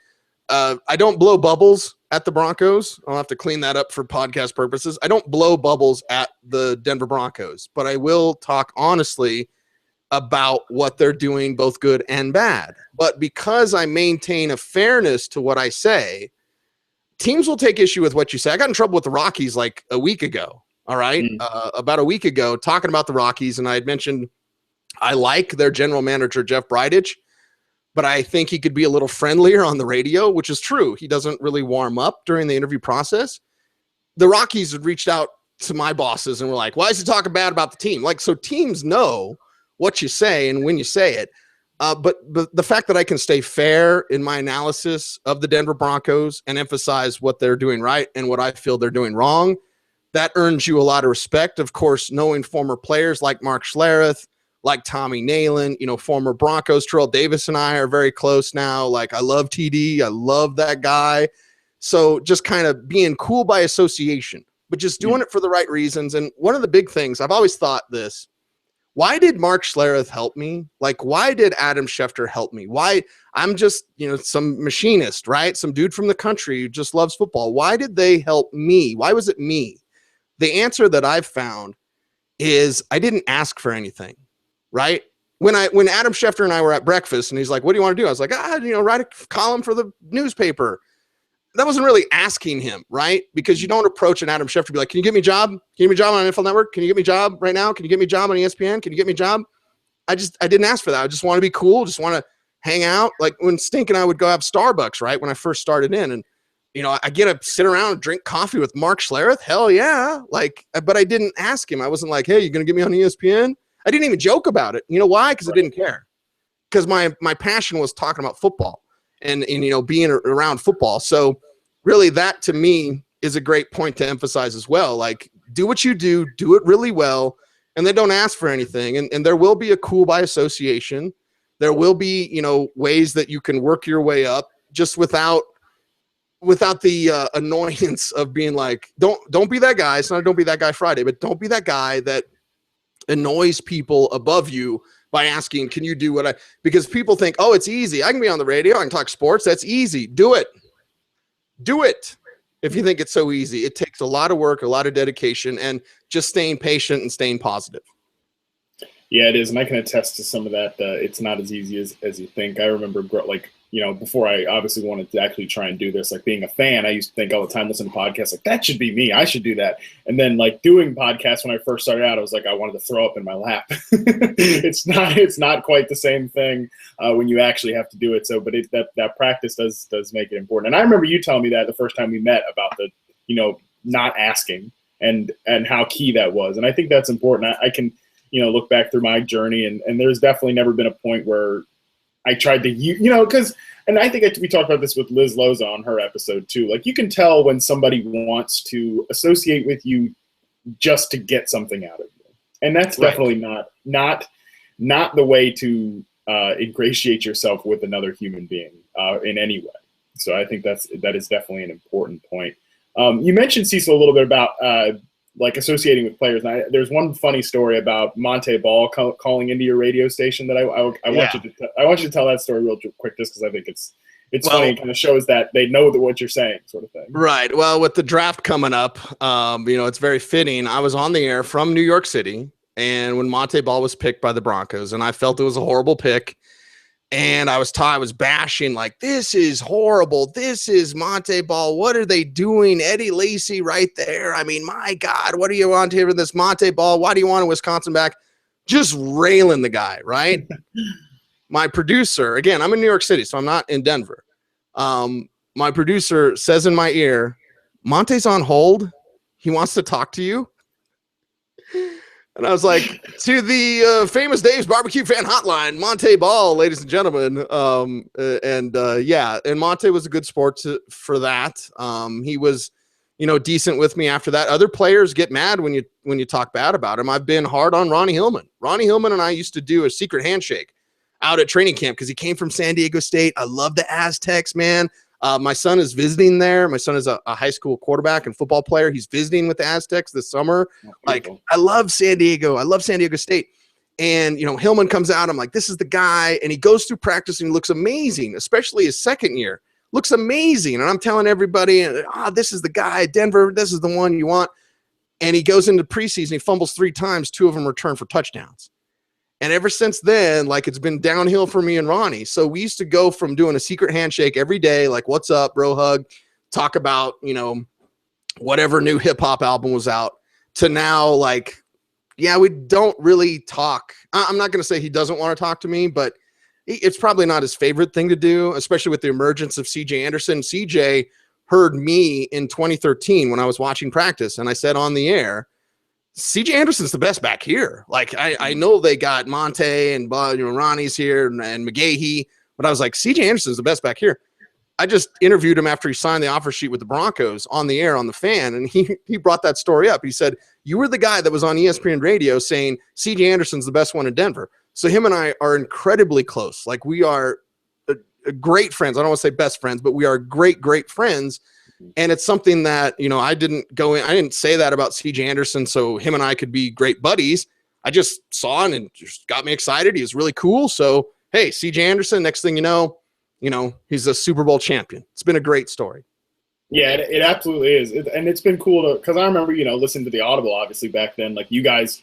[SPEAKER 2] I don't blow bubbles at the Broncos. I'll have to clean that up for podcast purposes. I don't blow bubbles at the Denver Broncos, but I will talk honestly about what they're doing, both good and bad. But because I maintain a fairness to what I say, teams will take issue with what you say. I got in trouble with the Rockies like a week ago. All right. About a week ago, talking about the Rockies. And I had mentioned I like their general manager, Jeff Bridich, but I think he could be a little friendlier on the radio, which is true. He doesn't really warm up during the interview process. The Rockies had reached out to my bosses and were like, why is he talking bad about the team? Like, so teams know what you say and when you say it. But the fact that I can stay fair in my analysis of the Denver Broncos and emphasize what they're doing right and what I feel they're doing wrong, that earns you a lot of respect. Of course, knowing former players like Mark Schlereth, like Tommy Nalen, former Broncos, Terrell Davis and I are very close now. Like, I love TD. I love that guy. So just kind of being cool by association, but just doing it for the right reasons. And one of the big things, I've always thought this, why did Mark Schlereth help me? Like, why did Adam Schefter help me? Why? I'm just, some machinist, right? Some dude from the country who just loves football. Why did they help me? Why was it me? The answer that I've found is I didn't ask for anything, right? When Adam Schefter and I were at breakfast and he's like, what do you want to do? I was like, write a column for the newspaper. That wasn't really asking him, right? Because you don't approach an Adam Schefter and be like, can you get me a job? Can you get me a job on NFL Network? Can you get me a job right now? Can you get me a job on ESPN? Can you get me a job? I didn't ask for that. I just want to be cool. Just want to hang out. Like when Stink and I would go have Starbucks, right? When I first started in, and I get to sit around and drink coffee with Mark Schlereth. Hell yeah. But I didn't ask him. I wasn't like, hey, you going to get me on ESPN? I didn't even joke about it. You know why? Because I didn't care. Because my passion was talking about football and being around football. So really that to me is a great point to emphasize as well. Like, do what you do it really well, and then don't ask for anything. And there will be a cool by association. There will be, ways that you can work your way up just without the annoyance of being like, don't be that guy. It's not don't be that guy Friday, but don't be that guy that annoys people above you by asking, can you do because people think, oh, it's easy. I can be on the radio. I can talk sports. That's easy. Do it. If you think it's so easy. It takes a lot of work, a lot of dedication, and just staying patient and staying positive.
[SPEAKER 1] Yeah, it is. And I can attest to some of that. It's not as easy as you think. I remember before I obviously wanted to actually try and do this, like being a fan, I used to think all the time, listen to podcasts, like that should be me. I should do that. And then like doing podcasts when I first started out, I was like, I wanted to throw up in my lap. It's not quite the same thing when you actually have to do it. So, but that practice does make it important. And I remember you telling me that the first time we met about the, not asking and how key that was. And I think that's important. I can, look back through my journey and there's definitely never been a point where I tried to, and I think we talked about this with Liz Loza on her episode too. Like you can tell when somebody wants to associate with you just to get something out of you. And that's definitely not the way to ingratiate yourself with another human being in any way. So I think that is definitely an important point. You mentioned, Cecil, a little bit about like associating with players. And there's one funny story about Monte Ball calling into your radio station that I want you to tell that story real quick, just because I think it's funny. It kind of shows that they know what you're saying, sort of thing.
[SPEAKER 2] Right. Well, with the draft coming up, it's very fitting. I was on the air from New York City, and when Monte Ball was picked by the Broncos, and I felt it was a horrible pick. And I was bashing like, this is horrible. This is Monte Ball. What are they doing? Eddie Lacy right there. I mean, my God, what do you want here with this Monte Ball? Why do you want a Wisconsin back? Just railing the guy, right? My producer, again, I'm in New York City, so I'm not in Denver. My producer says in my ear, Monte's on hold. He wants to talk to you. And I was like, to the famous Dave's Barbecue Fan Hotline, Monte Ball, ladies and gentlemen. And Monte was a good sport for that. He was, decent with me after that. Other players get mad when you talk bad about him. I've been hard on Ronnie Hillman. Ronnie Hillman and I used to do a secret handshake out at training camp because he came from San Diego State. I love the Aztecs, man. My son is visiting there. My son is a high school quarterback and football player. He's visiting with the Aztecs this summer. Like, I love San Diego. I love San Diego State. And, Hillman comes out. I'm like, this is the guy. And he goes through practice and he looks amazing, especially his second year. Looks amazing. And I'm telling everybody, this is the guy, Denver. This is the one you want. And he goes into preseason. He fumbles 3 times. 2 of them return for touchdowns. And ever since then, like, it's been downhill for me and Ronnie. So we used to go from doing a secret handshake every day, like, what's up, bro, hug, talk about, whatever new hip hop album was out, to now, like, yeah, we don't really talk. I'm not going to say he doesn't want to talk to me, but it's probably not his favorite thing to do, especially with the emergence of CJ Anderson. CJ heard me in 2013 when I was watching practice, and I said on the air, CJ Anderson's the best back here. Like, I know they got Monte and Ronnie's here and McGahee, but I was like, CJ Anderson's the best back here. I just interviewed him after he signed the offer sheet with the Broncos on the air on the Fan, and he brought that story up. He said, you were the guy that was on ESPN radio saying CJ Anderson's the best one in Denver. So him and I are incredibly close. Like, we are great friends. I don't want to say best friends, but we are great friends. And it's something that, I didn't say that about CJ Anderson so him and I could be great buddies. I just saw it and just got me excited. He was really cool. So, hey, CJ Anderson, next thing you know, he's a Super Bowl champion. It's been a great story.
[SPEAKER 1] Yeah, it absolutely is. And it's been cool because I remember, listening to the Audible, obviously, back then, like you guys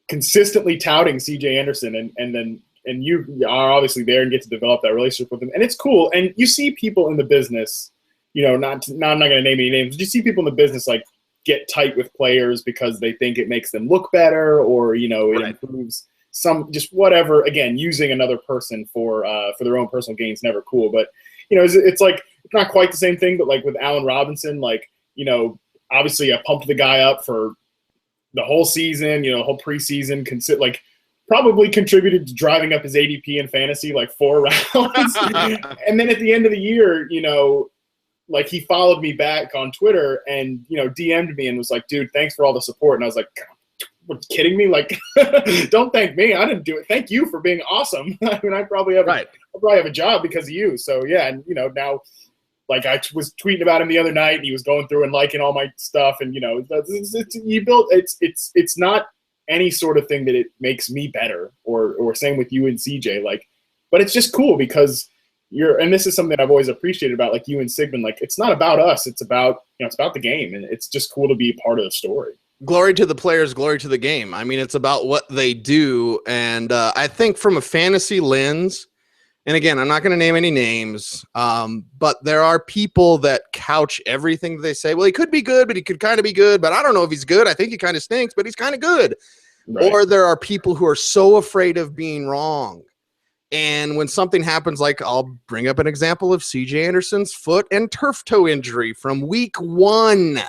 [SPEAKER 1] consistently touting CJ Anderson and you are obviously there and get to develop that relationship with him. And it's cool. And you see people in the business, I'm not going to name any names, but you see people in the business like get tight with players because they think it makes them look better or, it improves some just whatever. Again, using another person for their own personal gain is never cool. But, it's like it's not quite the same thing. But like with Allen Robinson, like, obviously I pumped the guy up for the whole season, whole preseason, probably contributed to driving up his ADP in fantasy like 4 rounds. And then at the end of the year, like he followed me back on Twitter and, DM'd me and was like, dude, thanks for all the support. And I was like, what, are you kidding me? Like, don't thank me. I didn't do it. Thank you for being awesome. I mean, I probably have a job because of you. So yeah. And, now like I was tweeting about him the other night and he was going through and liking all my stuff. And, it's not any sort of thing that it makes me better or same with you and CJ, like, but it's just cool because and this is something I've always appreciated about like you and Sigmund, like it's not about us, it's about, it's about the game and it's just cool to be part of the story.
[SPEAKER 2] Glory to the players, glory to the game. I mean, it's about what they do. And I think from a fantasy lens, and again, I'm not going to name any names, but there are people that couch everything that they say. Well, he could be good, but he could kind of be good, but I don't know if he's good. I think he kind of stinks, but he's kind of good. Right. Or there are people who are so afraid of being wrong. And when something happens, like I'll bring up an example of CJ Anderson's foot and turf toe injury from week 1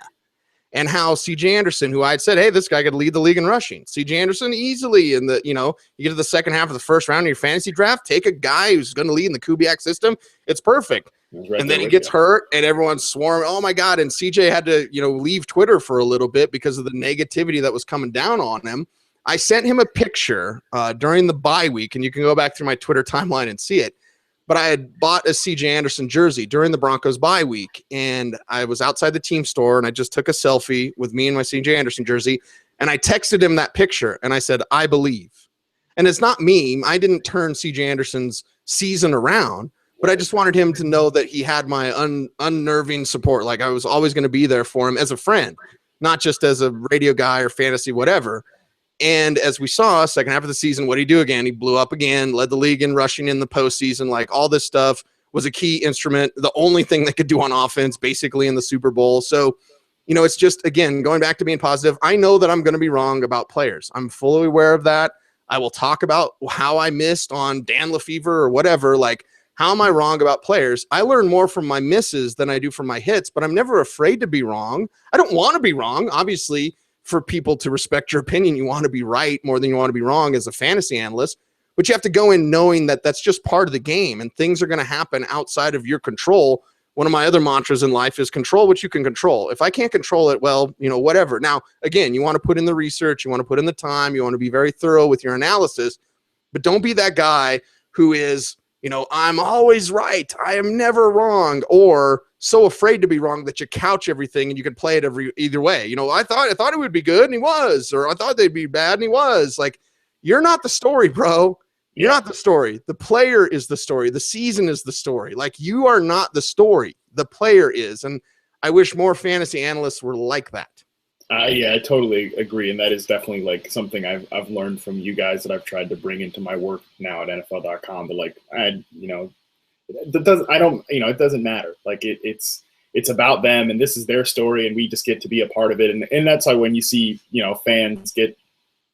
[SPEAKER 2] and how CJ Anderson, who I had said, hey, this guy could lead the league in rushing. CJ Anderson easily in the, you get to the second half of the first round of your fantasy draft, take a guy who's going to lead in the Kubiak system. It's perfect. Right, and then he gets hurt and everyone's swarming. Oh my God. And CJ had to, leave Twitter for a little bit because of the negativity that was coming down on him. I sent him a picture during the bye week, and you can go back through my Twitter timeline and see it. But I had bought a CJ Anderson jersey during the Broncos bye week, and I was outside the team store, and I just took a selfie with me and my CJ Anderson jersey, and I texted him that picture, and I said, I believe. And it's not me. I didn't turn CJ Anderson's season around, but I just wanted him to know that he had my unnerving support. Like I was always going to be there for him as a friend, not just as a radio guy or fantasy, whatever. And as we saw, second half of the season, what did he do again? He blew up again, led the league in rushing in the postseason. Like all this stuff was a key instrument, the only thing they could do on offense, basically in the Super Bowl. So, it's just, again, going back to being positive. I know that I'm going to be wrong about players. I'm fully aware of that. I will talk about how I missed on Dan Lefevre or whatever. Like, how am I wrong about players? I learn more from my misses than I do from my hits, but I'm never afraid to be wrong. I don't want to be wrong, obviously. For people to respect your opinion, you want to be right more than you want to be wrong as a fantasy analyst, but you have to go in knowing that that's just part of the game and things are going to happen outside of your control. One of my other mantras in life is control what you can control. If I can't control it, well, whatever. Now, again, you want to put in the research, you want to put in the time, you want to be very thorough with your analysis, but don't be that guy who is, I'm always right, I am never wrong, or so afraid to be wrong that you couch everything and you can play it either way. I thought it would be good and he was, or I thought they'd be bad and he was. Like, you're not the story, bro. You're not the story. The player is the story. The season is the story. Like, you are not the story. The player is. And I wish more fantasy analysts were like that.
[SPEAKER 1] Yeah, I totally agree. And that is definitely like something I've learned from you guys that I've tried to bring into my work now at NFL.com. But like, it doesn't matter. Like it's about them and this is their story and we just get to be a part of it. And that's why when you see, fans get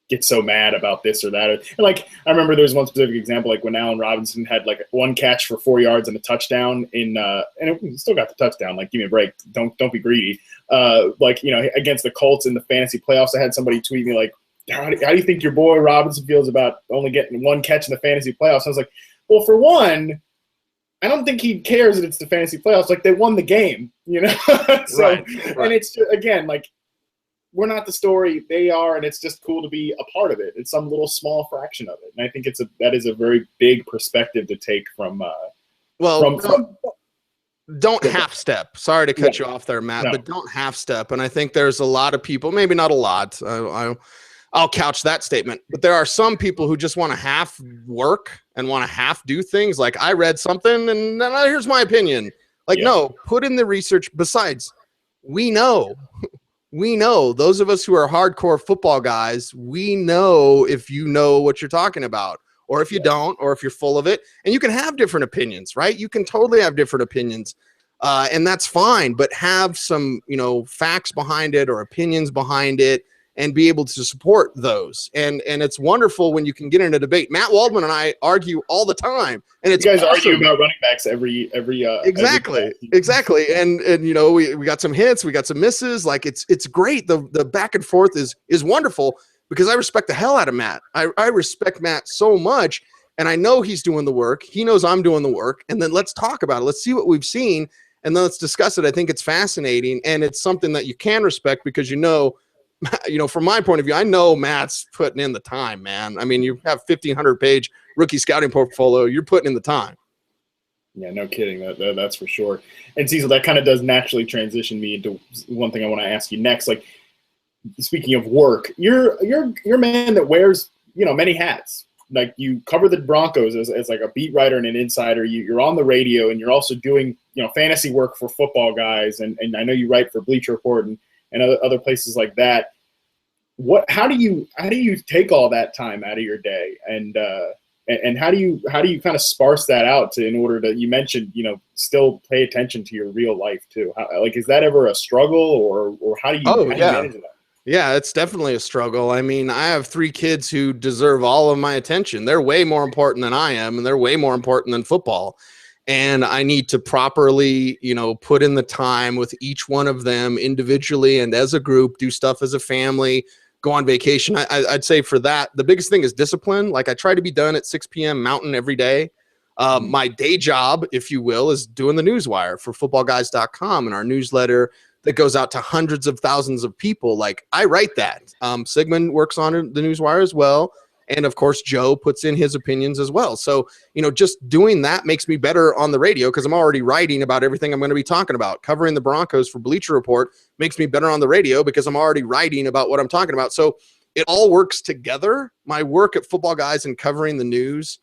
[SPEAKER 1] get so mad about this or that. And like, I remember there was one specific example, like when Allen Robinson had like one catch for 4 yards and a touchdown and it still got the touchdown. Like, give me a break. Don't be greedy. Like, you know, against the Colts in the fantasy playoffs, I had somebody tweet me like, how do you think your boy Robinson feels about only getting one catch in the fantasy playoffs? I was like, well, for one, I don't think he cares that it's the fantasy playoffs. Like, they won the game, you know? So,
[SPEAKER 2] right.
[SPEAKER 1] And it's just, again, like, we're not the story, they are, and it's just cool to be a part of it. It's some little small fraction of it, and I think that is a very big perspective to take from.
[SPEAKER 2] Don't half step. Sorry to cut you off there, Matt, but don't half step. And I think there's a lot of people, maybe not a lot. I'll couch that statement, but there are some people who just want to half work and want to half do things. Like, I read something and here's my opinion. Like, no, put in the research. Besides, we know those of us who are hardcore football guys, we know if you know what you're talking about, or if you don't, or if you're full of it. And you can have different opinions, right? You can totally have different opinions. And that's fine, but have some, you know, facts behind it or opinions behind it and be able to support those. And it's wonderful when you can get in a debate. Matt Waldman and I argue all the time, and it's
[SPEAKER 1] you guys
[SPEAKER 2] awesome.
[SPEAKER 1] argue about running backs every
[SPEAKER 2] exactly. And you know, we got some hits, we got some misses. Like, it's great. The back and forth is wonderful because I respect the hell out of Matt. I respect Matt so much, and I know he's doing the work. He knows I'm doing the work. And then let's talk about it. Let's see what we've seen, and then let's discuss it. I think it's fascinating, and it's something that you can respect because, you know, from my point of view, I know Matt's putting in the time, man. I mean, you have 1,500-page rookie scouting portfolio. You're putting in the time.
[SPEAKER 1] Yeah, no kidding. That's for sure. And Cecil, that kind of does naturally transition me into one thing I want to ask you next. Like, speaking of work, you're a man that wears, you know, many hats. Like, you cover the Broncos as like a beat writer and an insider. You're on the radio, and you're also doing, you know, fantasy work for football guys. And I know you write for Bleacher Report and other places like that. How do you take all that time out of your day, and how do you kind of sparse that out in order to, you mentioned, you know, still pay attention to your real life too? Is that ever a struggle, or how do you manage that?
[SPEAKER 2] Yeah, it's definitely a struggle. I mean, I have 3 kids who deserve all of my attention. They're way more important than I am, and they're way more important than football. And I need to properly, you know, put in the time with each one of them individually and as a group, do stuff as a family, go on vacation. I'd say for that, the biggest thing is discipline. Like, I try to be done at 6 p.m. Mountain every day. My day job, if you will, is doing the newswire for footballguys.com and our newsletter that goes out to hundreds of thousands of people. Like, I write that. Sigmund works on the newswire as well. And of course, Joe puts in his opinions as well. So, you know, just doing that makes me better on the radio because I'm already writing about everything I'm going to be talking about. Covering the Broncos for Bleacher Report makes me better on the radio because I'm already writing about what I'm talking about. So it all works together. My work at Football Guys and covering the news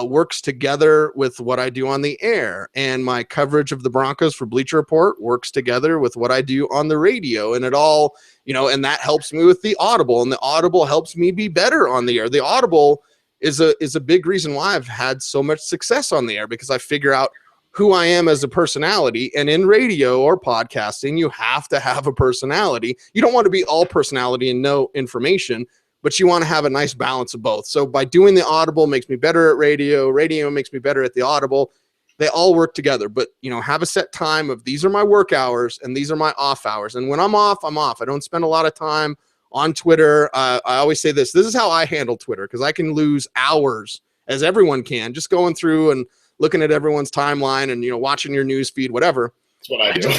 [SPEAKER 2] works together with what I do on the air, and my coverage of the Broncos for Bleacher Report works together with what I do on the radio, and it all, you know, and that helps me with the Audible, and the Audible helps me be better on the air. The Audible is a big reason why I've had so much success on the air, because I figure out who I am as a personality, and in radio or podcasting, you have to have a personality. You don't want to be all personality and no information, but you want to have a nice balance of both. So by doing the Audible makes me better at radio. Radio makes me better at the Audible. They all work together, but, you know, have a set time of these are my work hours and these are my off hours. And when I'm off, I'm off. I don't spend a lot of time on Twitter. I always say this is how I handle Twitter, because I can lose hours, as everyone can, just going through and looking at everyone's timeline and, you know, watching your news feed, whatever.
[SPEAKER 1] That's what I do.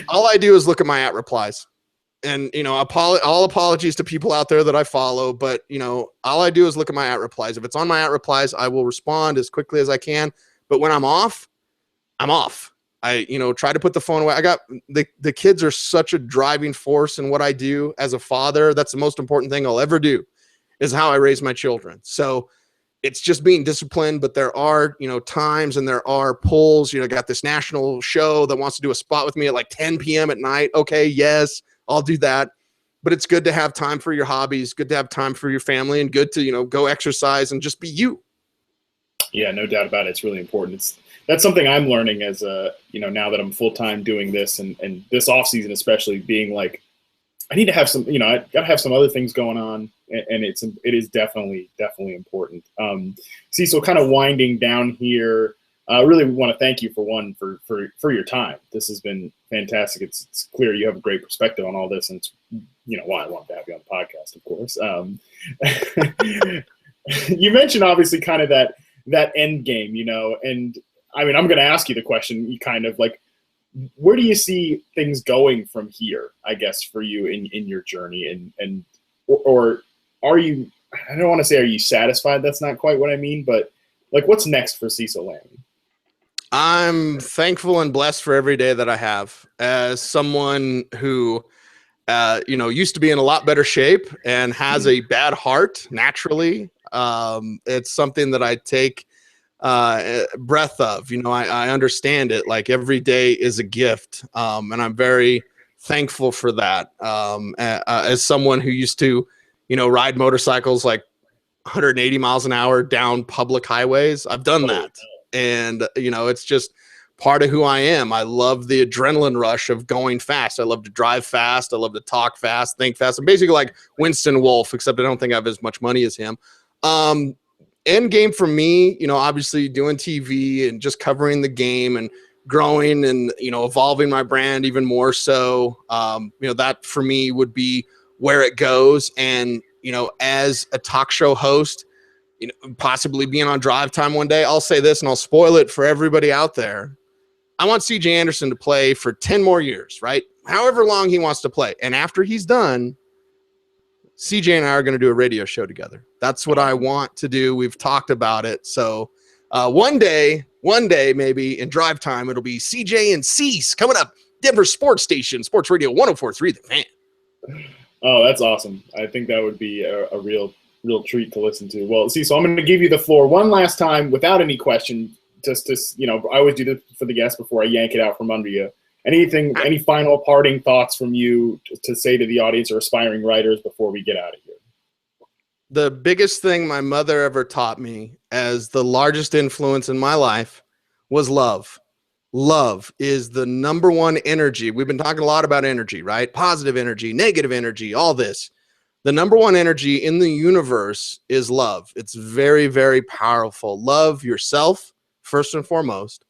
[SPEAKER 2] All I do is look at my @ replies. And, you know, all apologies to people out there that I follow, but, you know, all I do is look at my @ replies. If it's on my @ replies, I will respond as quickly as I can. But when I'm off, I'm off. I, you know, try to put the phone away. I got the kids are such a driving force in what I do as a father. That's the most important thing I'll ever do, is how I raise my children. So it's just being disciplined, but there are, you know, times and there are pulls. You know, got this national show that wants to do a spot with me at like 10 p.m. at night. Okay, yes, I'll do that. But it's good to have time for your hobbies, good to have time for your family, and good to, you know, go exercise and just be you.
[SPEAKER 1] Yeah, no doubt about it. It's really important. That's something I'm learning as you know, now that I'm full-time doing this, and this off season, especially being like, I need to have some, I got to have some other things going on, and it is definitely important. Cecil, kind of winding down here. I really want to thank you for your time. This has been fantastic. It's clear you have a great perspective on all this, and it's why I wanted to have you on the podcast, of course. You mentioned obviously kind of that end game, and I mean I'm going to ask you the question. You kind of like, where do you see things going from here? I guess for you in your journey, or are you? I don't want to say are you satisfied. That's not quite what I mean, but like, what's next for Cecil Lammey?
[SPEAKER 2] I'm thankful and blessed for every day that I have as someone who, used to be in a lot better shape and has a bad heart naturally. It's something that I take breath of. I understand it. Like every day is a gift, and I'm very thankful for that. As someone who used to, ride motorcycles like 180 miles an hour down public highways, I've done that. And, it's just part of who I am. I love the adrenaline rush of going fast. I love to drive fast. I love to talk fast, think fast. I'm basically like Winston Wolfe, except I don't think I have as much money as him. End game for me, obviously doing TV and just covering the game and growing and, evolving my brand even more so. That for me would be where it goes. And, as a talk show host, possibly being on Drive Time one day, I'll say this and I'll spoil it for everybody out there. I want CJ Anderson to play for 10 more years, right? However long he wants to play. And after he's done, CJ and I are going to do a radio show together. That's what I want to do. We've talked about it. So one day, maybe in Drive Time, it'll be CJ and Cease coming up. Denver Sports Station, Sports Radio 104.3, The Fan.
[SPEAKER 1] Oh, that's awesome. I think that would be a real treat to listen to. Well, so I'm going to give you the floor one last time without any question. Just I always do this for the guests before I yank it out from under you. Any final parting thoughts from you to say to the audience or aspiring writers before we get out of here?
[SPEAKER 2] The biggest thing my mother ever taught me as the largest influence in my life was love. Love is the number one energy. We've been talking a lot about energy, right? Positive energy, negative energy, all this. The number one energy in the universe is love. It's very, very powerful. Love yourself, first and foremost.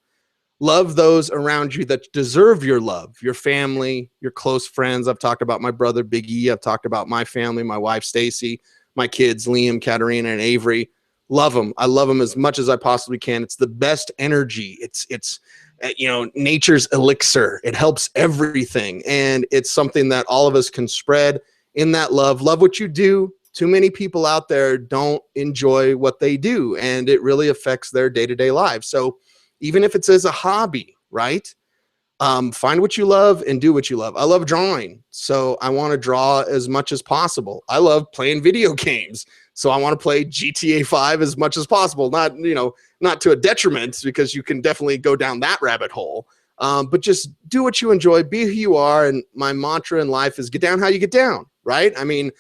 [SPEAKER 2] Love those around you that deserve your love, your family, your close friends. I've talked about my brother, Big E. I've talked about my family, my wife, Stacy, my kids, Liam, Katarina, and Avery. Love them. I love them as much as I possibly can. It's the best energy. It's nature's elixir. It helps everything. And it's something that all of us can spread in that love. Love what you do. Too many people out there don't enjoy what they do, and it really affects their day-to-day lives. So even if it's as a hobby, right? Find what you love and do what you love. I love drawing, so I want to draw as much as possible. I love playing video games, so I want to play GTA 5 as much as possible. Not to a detriment, because you can definitely go down that rabbit hole. But just do what you enjoy, be who you are. And my mantra in life is get down how you get down, right? I mean,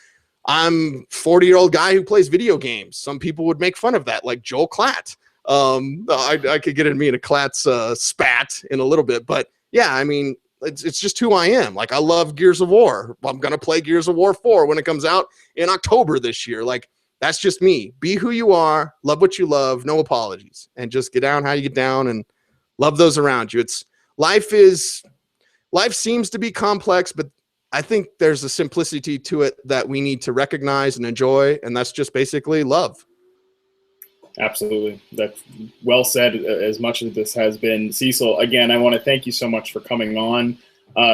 [SPEAKER 2] I'm a 40-year-old guy who plays video games. Some people would make fun of that, like Joel Klatt. I could get into me in a Klatt's spat in a little bit, but yeah, I mean, it's just who I am. Like, I love Gears of War. I'm going to play Gears of War 4 when it comes out in October this year. Like, that's just me. Be who you are, love what you love, no apologies, and just get down how you get down and love those around you. Life seems to be complex, but I think there's a simplicity to it that we need to recognize and enjoy, and that's just basically love.
[SPEAKER 1] Absolutely. That's well said. As much as this has been, Cecil, again, I want to thank you so much for coming on.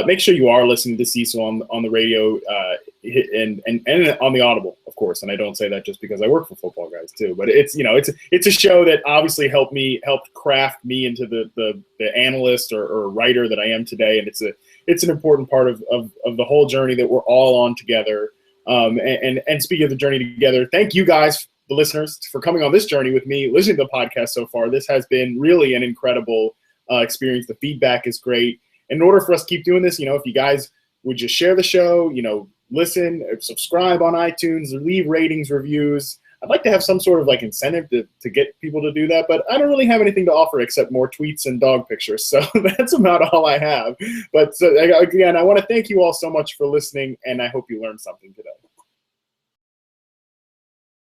[SPEAKER 1] Make sure you are listening to Cecil on the radio and on the Audible, of course. And I don't say that just because I work for Football Guys too, but it's a show that obviously helped craft me into the analyst or writer that I am today. And it's an important part of the whole journey that we're all on together. And speaking of the journey together, thank you guys, the listeners, for coming on this journey with me, listening to the podcast so far. This has been really an incredible experience. The feedback is great. In order for us to keep doing this, if you guys would just share the show, listen, subscribe on iTunes, leave ratings, reviews. I'd like to have some sort of like incentive to get people to do that, but I don't really have anything to offer except more tweets and dog pictures. So that's about all I have. But again, I want to thank you all so much for listening, and I hope you learned something today.